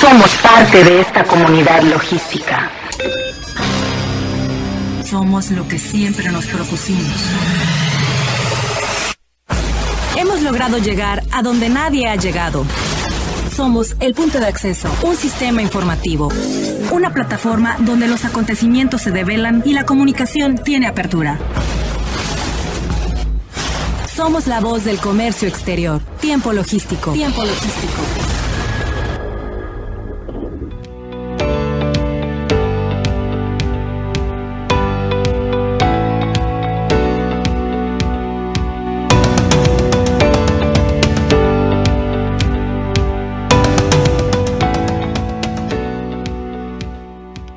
Somos parte de esta comunidad logística. Somos lo que siempre nos propusimos. Hemos logrado llegar a donde nadie ha llegado. Somos el punto de acceso, un sistema informativo, una plataforma donde los acontecimientos se develan y la comunicación tiene apertura. Somos la voz del comercio exterior. Tiempo logístico. Tiempo logístico.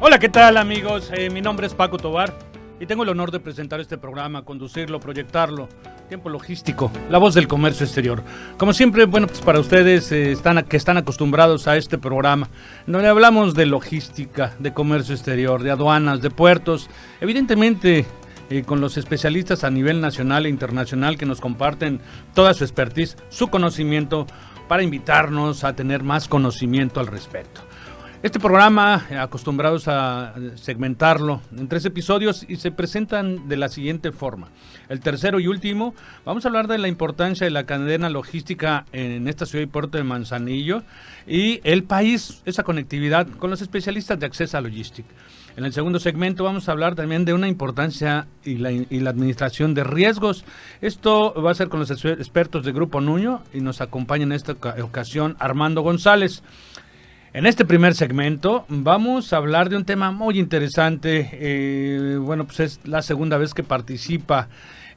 Hola, ¿qué tal, amigos? Mi nombre es Paco Tobar y tengo el honor de presentar este programa, conducirlo, proyectarlo. Tiempo logístico, la voz del comercio exterior. Como siempre, bueno, pues para ustedes que están acostumbrados a este programa, donde hablamos de logística, de comercio exterior, de aduanas, de puertos, evidentemente con los especialistas a nivel nacional e internacional que nos comparten toda su expertise, su conocimiento, para invitarnos a tener más conocimiento al respecto. Este programa, acostumbrados a segmentarlo en 3 episodios y se presentan de la siguiente forma. El tercero y último, vamos a hablar de la importancia de la cadena logística en esta ciudad y puerto de Manzanillo y el país, esa conectividad con los especialistas de Accesa Logistic. En el segundo segmento vamos a hablar también de una importancia y la administración de riesgos. Esto va a ser con los expertos de Grupo Nuño y nos acompaña en esta ocasión Armando González. En este primer segmento vamos a hablar de un tema muy interesante. Bueno, pues es la segunda vez que participa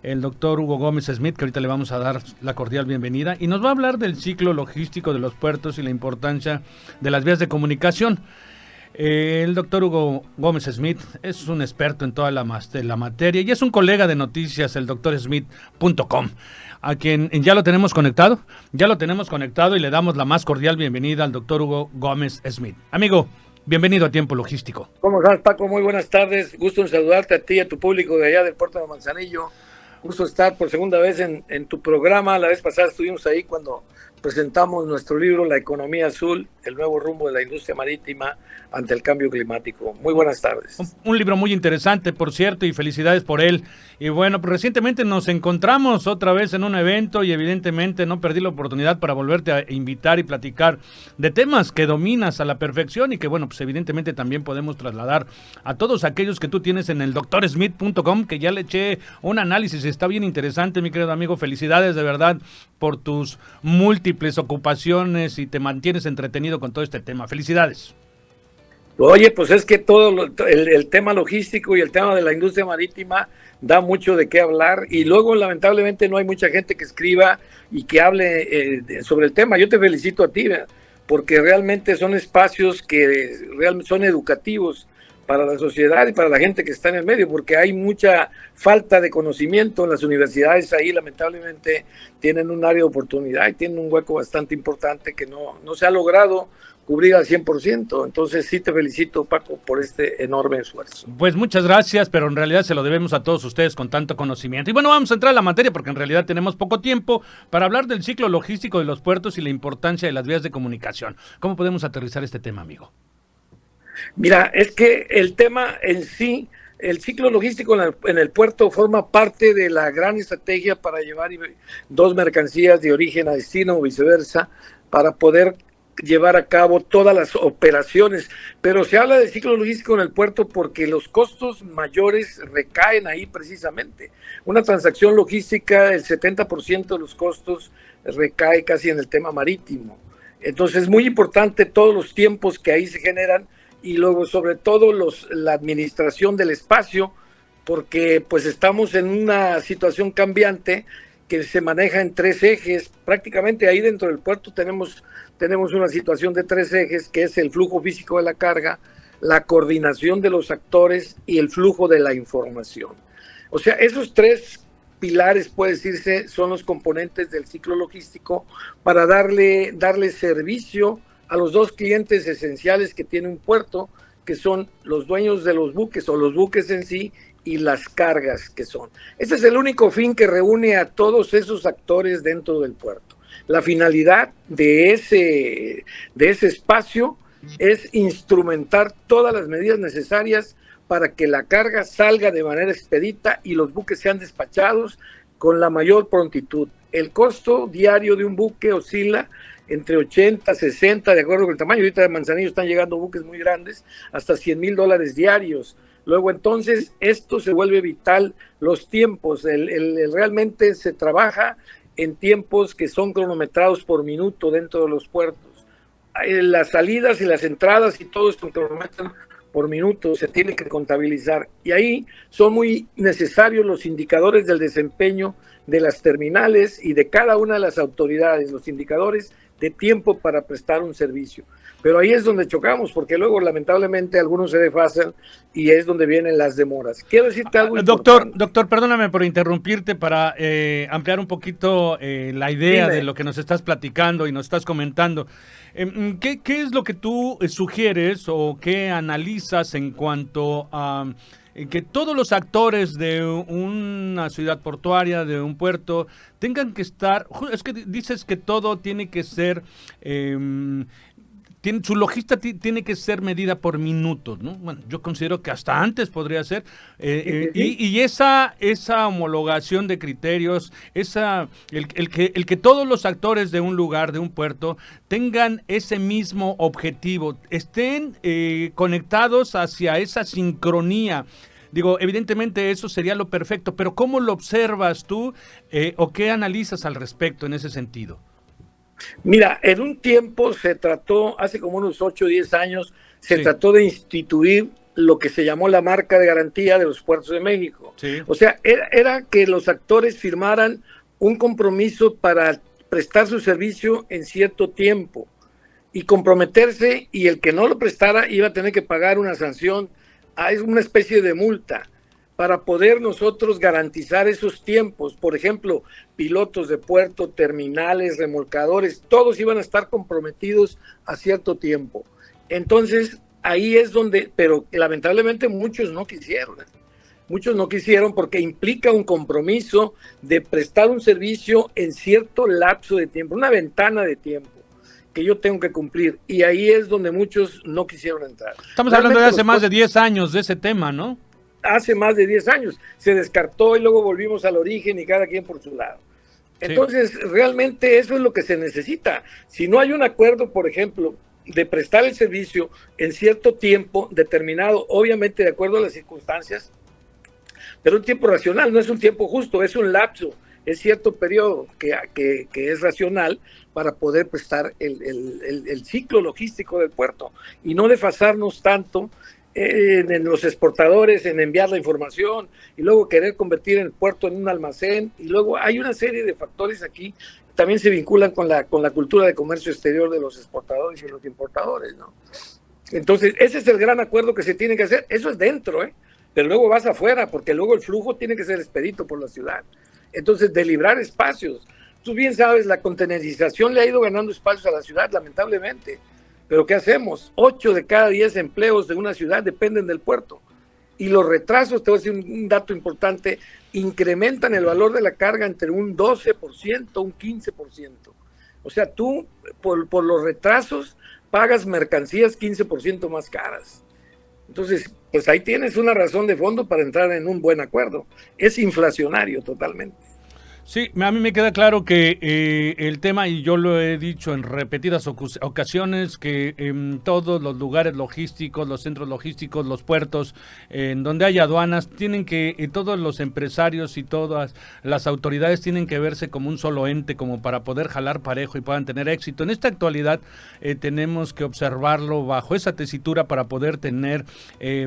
el doctor Hugo Gómez Smith, que ahorita le vamos a dar la cordial bienvenida, y nos va a hablar del ciclo logístico de los puertos y la importancia de las vías de comunicación. El doctor Hugo Gómez Smith es un experto en toda la materia y es un colega de noticias, el doctorsmith.com. A quien ya lo tenemos conectado y le damos la más cordial bienvenida al doctor Hugo Gómez Smith. Amigo, bienvenido a Tiempo Logístico. ¿Cómo estás, Paco? Muy buenas tardes. Gusto en saludarte a ti y a tu público de allá del puerto de Manzanillo. Gusto estar por segunda vez en tu programa. La vez pasada estuvimos ahí cuando presentamos nuestro libro La Economía Azul, el nuevo rumbo de la industria marítima ante el cambio climático. Muy buenas tardes. Un libro muy interesante, por cierto, y felicidades por él. Y bueno, pues recientemente nos encontramos otra vez en un evento y evidentemente no perdí la oportunidad para volverte a invitar y platicar de temas que dominas a la perfección y que bueno, pues evidentemente también podemos trasladar a todos aquellos que tú tienes en el doctorsmith.com, que ya le eché un análisis, está bien interesante, mi querido amigo. Felicidades de verdad por tus múltiples ocupaciones y te mantienes entretenido con todo este tema. Felicidades. Oye, pues es que todo el tema logístico y el tema de la industria marítima da mucho de qué hablar y luego lamentablemente no hay mucha gente que escriba y que hable sobre el tema. Yo te felicito a ti, porque realmente son espacios que realmente son educativos para la sociedad y para la gente que está en el medio, porque hay mucha falta de conocimiento en las universidades. Ahí lamentablemente tienen un área de oportunidad y tienen un hueco bastante importante que no se ha logrado cubrir al 100%. Entonces sí te felicito, Paco, por este enorme esfuerzo. Pues muchas gracias, pero en realidad se lo debemos a todos ustedes con tanto conocimiento. Y bueno, vamos a entrar a la materia porque en realidad tenemos poco tiempo para hablar del ciclo logístico de los puertos y la importancia de las vías de comunicación. ¿Cómo podemos aterrizar este tema, amigo? Mira, es que el tema en sí, el ciclo logístico en el puerto forma parte de la gran estrategia para llevar 2 mercancías de origen a destino o viceversa, para poder llevar a cabo todas las operaciones. Pero se habla de ciclo logístico en el puerto porque los costos mayores recaen ahí precisamente. Una transacción logística, el 70% de los costos recae casi en el tema marítimo. Entonces es muy importante todos los tiempos que ahí se generan y luego sobre todo la administración del espacio, porque pues estamos en una situación cambiante que se maneja en 3 ejes. Prácticamente ahí dentro del puerto tenemos una situación de 3 ejes, que es el flujo físico de la carga, la coordinación de los actores y el flujo de la información. O sea, esos 3 pilares, puede decirse, son los componentes del ciclo logístico para darle servicio a los 2 clientes esenciales que tiene un puerto, que son los dueños de los buques o los buques en sí y las cargas que son. Ese es el único fin que reúne a todos esos actores dentro del puerto. La finalidad de ese espacio es instrumentar todas las medidas necesarias para que la carga salga de manera expedita y los buques sean despachados con la mayor prontitud. El costo diario de un buque oscila entre 80, 60, de acuerdo con el tamaño. Ahorita de Manzanillo están llegando buques muy grandes, hasta $100,000 diarios. Luego entonces esto se vuelve vital, los tiempos, realmente se trabaja en tiempos que son cronometrados por minuto dentro de los puertos. Las salidas y las entradas y todo esto cronometran por minuto, se tiene que contabilizar. Y ahí son muy necesarios los indicadores del desempeño de las terminales y de cada una de las autoridades, los indicadores de tiempo para prestar un servicio. Pero ahí es donde chocamos, porque luego lamentablemente algunos se desfasan y es donde vienen las demoras. Quiero decirte algo importante. Doctor, perdóname por interrumpirte para ampliar un poquito la idea Dime. de lo que nos estás platicando y nos estás comentando. ¿Qué es lo que tú sugieres o qué analizas en cuanto a que todos los actores de una ciudad portuaria, de un puerto, tengan que estar? Es que dices que todo tiene que ser... su logística tiene que ser medida por minutos, ¿no? Bueno, yo considero que hasta antes podría ser. Y esa homologación de criterios, el que todos los actores de un lugar, de un puerto, tengan ese mismo objetivo, estén conectados hacia esa sincronía. Digo, evidentemente eso sería lo perfecto, pero ¿cómo lo observas tú o qué analizas al respecto en ese sentido? Mira, en un tiempo se trató, hace como unos 8 o 10 años, se trató de instituir lo que se llamó la marca de garantía de los puertos de México. Sí. O sea, era que los actores firmaran un compromiso para prestar su servicio en cierto tiempo y comprometerse, y el que no lo prestara iba a tener que pagar una sanción, es una especie de multa, para poder nosotros garantizar esos tiempos. Por ejemplo, pilotos de puerto, terminales, remolcadores, todos iban a estar comprometidos a cierto tiempo. Entonces, ahí es donde, pero lamentablemente muchos no quisieron. Muchos no quisieron porque implica un compromiso de prestar un servicio en cierto lapso de tiempo, una ventana de tiempo que yo tengo que cumplir. Y ahí es donde muchos no quisieron entrar. Estamos hablando de hace más de 10 años de ese tema, ¿no? Hace más de 10 años, se descartó y luego volvimos al origen y cada quien por su lado. Entonces, realmente eso es lo que se necesita. Si no hay un acuerdo, por ejemplo, de prestar el servicio en cierto tiempo determinado, obviamente de acuerdo a las circunstancias, pero un tiempo racional, no es un tiempo justo, es un lapso, es cierto periodo que es racional para poder prestar el ciclo logístico del puerto y no desfasarnos tanto en los exportadores, en enviar la información y luego querer convertir el puerto en un almacén. Y luego hay una serie de factores aquí que también se vinculan con la cultura de comercio exterior de los exportadores y los importadores, ¿no? Entonces, ese es el gran acuerdo que se tiene que hacer. Eso es dentro, pero luego vas afuera, porque luego el flujo tiene que ser expedito por la ciudad. Entonces, de librar espacios. Tú bien sabes, la contenerización le ha ido ganando espacios a la ciudad, lamentablemente. Pero ¿qué hacemos? 8 de cada 10 empleos de una ciudad dependen del puerto. Y los retrasos, te voy a decir un dato importante, incrementan el valor de la carga entre un 12%, un 15%. O sea, tú por los retrasos pagas mercancías 15% más caras. Entonces, pues ahí tienes una razón de fondo para entrar en un buen acuerdo. Es inflacionario totalmente. Sí, a mí me queda claro que el tema, y yo lo he dicho en repetidas ocasiones, que en todos los lugares logísticos, los centros logísticos, los puertos, en donde hay aduanas, tienen que, todos los empresarios y todas las autoridades tienen que verse como un solo ente, como para poder jalar parejo y puedan tener éxito. En esta actualidad tenemos que observarlo bajo esa tesitura para poder tener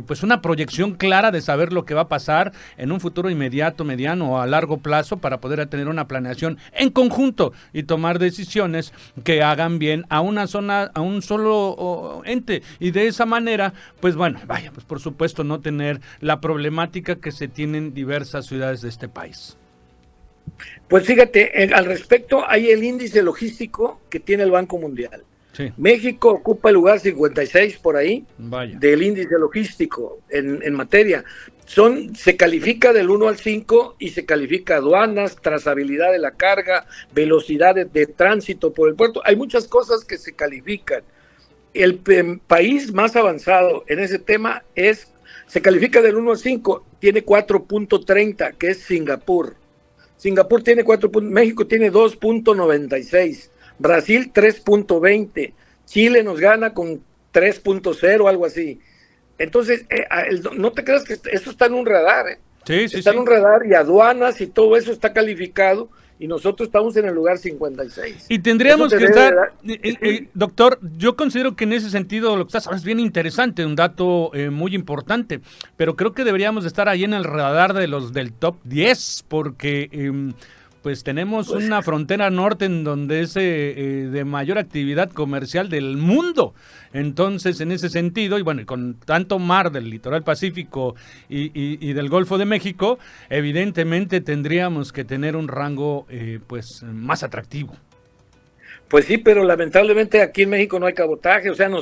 pues una proyección clara de saber lo que va a pasar en un futuro inmediato, mediano o a largo plazo, para poder tener una planeación en conjunto y tomar decisiones que hagan bien a una zona, a un solo ente, y de esa manera, pues bueno, vaya, pues por supuesto no tener la problemática que se tienen en diversas ciudades de este país. Pues fíjate, al respecto hay el índice logístico que tiene el Banco Mundial. Sí. México ocupa el lugar 56 por ahí. Vaya. Del índice logístico en materia. Se califica del 1 al 5 y se califica aduanas, trazabilidad de la carga, velocidad de tránsito por el puerto. Hay muchas cosas que se califican. El país más avanzado en ese tema se califica del 1 al 5, tiene 4.30, que es Singapur. Singapur tiene 4. México tiene 2.96, Brasil 3.20, Chile nos gana con 3.0, algo así. Entonces, no te creas que esto está en un radar, Sí, está en un radar, y aduanas y todo eso está calificado, y nosotros estamos en el lugar 56. Y tendríamos que estar, dar... doctor, yo considero que en ese sentido lo que estás hablando es bien interesante, un dato muy importante, pero creo que deberíamos estar ahí en el radar de los del top 10, porque pues tenemos una frontera norte en donde es de mayor actividad comercial del mundo. Entonces, en ese sentido, y bueno, y con tanto mar del litoral pacífico y del Golfo de México, evidentemente tendríamos que tener un rango pues más atractivo. Pues sí, pero lamentablemente aquí en México no hay cabotaje, o sea, no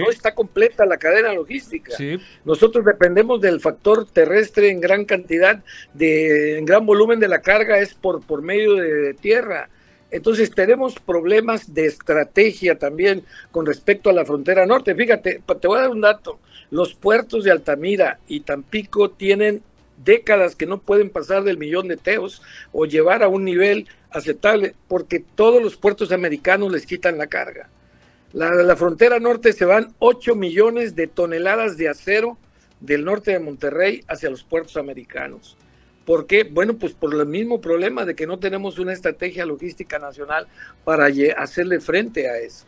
está completa la cadena logística. Sí. Nosotros dependemos del factor terrestre en gran cantidad, en gran volumen de la carga es por medio de tierra. Entonces tenemos problemas de estrategia también con respecto a la frontera norte. Fíjate, te voy a dar un dato. Los puertos de Altamira y Tampico tienen décadas que no pueden pasar del 1,000,000 de teos o llevar a un nivel aceptable, porque todos los puertos americanos les quitan la carga. La frontera norte se van 8 millones de toneladas de acero del norte de Monterrey hacia los puertos americanos. ¿Por qué? Bueno, pues por el mismo problema de que no tenemos una estrategia logística nacional para hacerle frente a eso.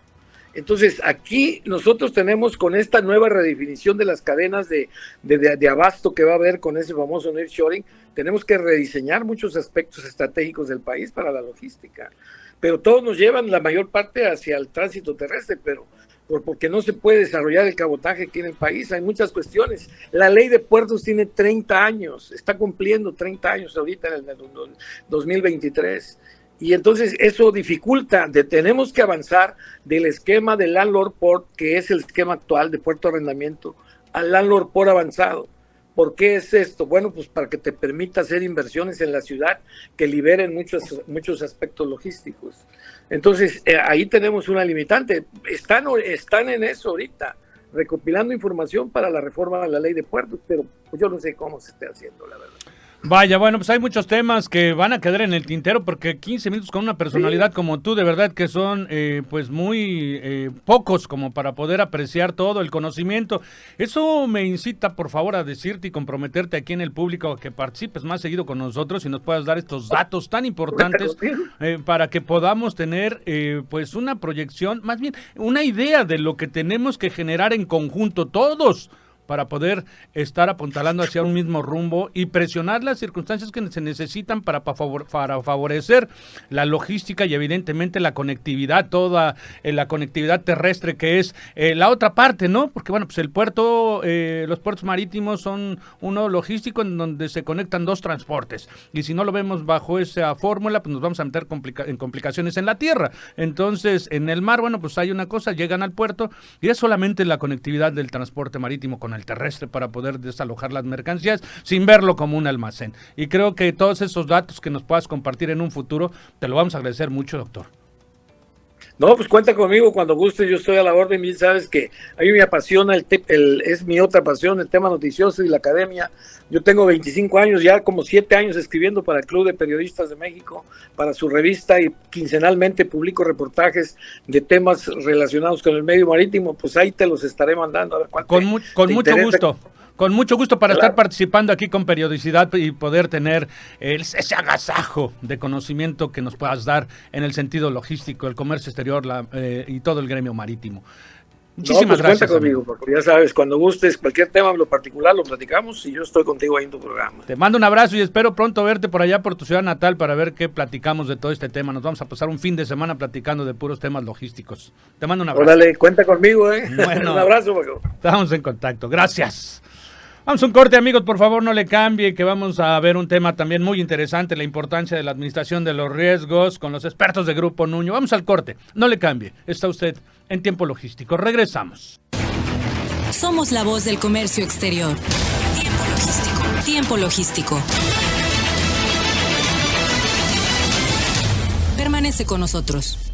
Entonces, aquí nosotros tenemos, con esta nueva redefinición de las cadenas de abasto que va a haber con ese famoso nearshoring, tenemos que rediseñar muchos aspectos estratégicos del país para la logística. Pero todos nos llevan la mayor parte hacia el tránsito terrestre, pero porque no se puede desarrollar el cabotaje aquí en el país. Hay muchas cuestiones. La ley de puertos tiene 30 años, está cumpliendo 30 años ahorita en el 2023. Y entonces eso dificulta, tenemos que avanzar del esquema del Landlord Port, que es el esquema actual de puerto de arrendamiento, al Landlord Port avanzado. ¿Por qué es esto? Bueno, pues para que te permita hacer inversiones en la ciudad que liberen muchos aspectos logísticos. Entonces, ahí tenemos una limitante. Están en eso ahorita, recopilando información para la reforma de la ley de puertos, pero pues yo no sé cómo se esté haciendo, la verdad. Vaya, bueno, pues hay muchos temas que van a quedar en el tintero, porque 15 minutos con una personalidad como tú, de verdad que son pues muy pocos como para poder apreciar todo el conocimiento. Eso me incita, por favor, a decirte y comprometerte aquí en el público a que participes más seguido con nosotros y nos puedas dar estos datos tan importantes para que podamos tener pues una proyección, más bien una idea de lo que tenemos que generar en conjunto todos, para poder estar apuntalando hacia un mismo rumbo y presionar las circunstancias que se necesitan para favorecer la logística y evidentemente la conectividad, toda la conectividad terrestre, que es la otra parte, ¿no? Porque bueno, pues el puerto, los puertos marítimos son uno logístico en donde se conectan dos transportes, y si no lo vemos bajo esa fórmula, pues nos vamos a meter en complicaciones en la tierra. Entonces, en el mar, bueno, pues hay una cosa, llegan al puerto y es solamente la conectividad del transporte marítimo con el terrestre para poder desalojar las mercancías sin verlo como un almacén. Y creo que todos esos datos que nos puedas compartir en un futuro, te lo vamos a agradecer mucho, doctor. No, pues cuenta conmigo cuando guste, yo estoy a la orden. Bien, sabes que a mí me apasiona es mi otra pasión, el tema noticioso y la academia. Yo tengo 25 años, ya como 7 años escribiendo para el Club de Periodistas de México, para su revista, y quincenalmente publico reportajes de temas relacionados con el medio marítimo. Pues ahí te los estaré mandando. A ver, con mucho gusto. Con mucho gusto para estar participando aquí con periodicidad y poder tener ese agasajo de conocimiento que nos puedas dar en el sentido logístico, el comercio exterior y todo el gremio marítimo. Muchísimas gracias. Cuenta conmigo, porque ya sabes, cuando gustes cualquier tema en lo particular lo platicamos y yo estoy contigo ahí en tu programa. Te mando un abrazo y espero pronto verte por allá por tu ciudad natal para ver qué platicamos de todo este tema. Nos vamos a pasar un fin de semana platicando de puros temas logísticos. Te mando un abrazo. Órale, cuenta conmigo, Bueno, un abrazo, Paco. Estamos en contacto. Gracias. Vamos a un corte, amigos, por favor no le cambie, que vamos a ver un tema también muy interesante, la importancia de la administración de los riesgos con los expertos de Grupo Nuño. Vamos al corte, no le cambie, está usted en Tiempo Logístico. Regresamos. Somos la voz del comercio exterior. Tiempo Logístico. Tiempo Logístico. Permanece con nosotros.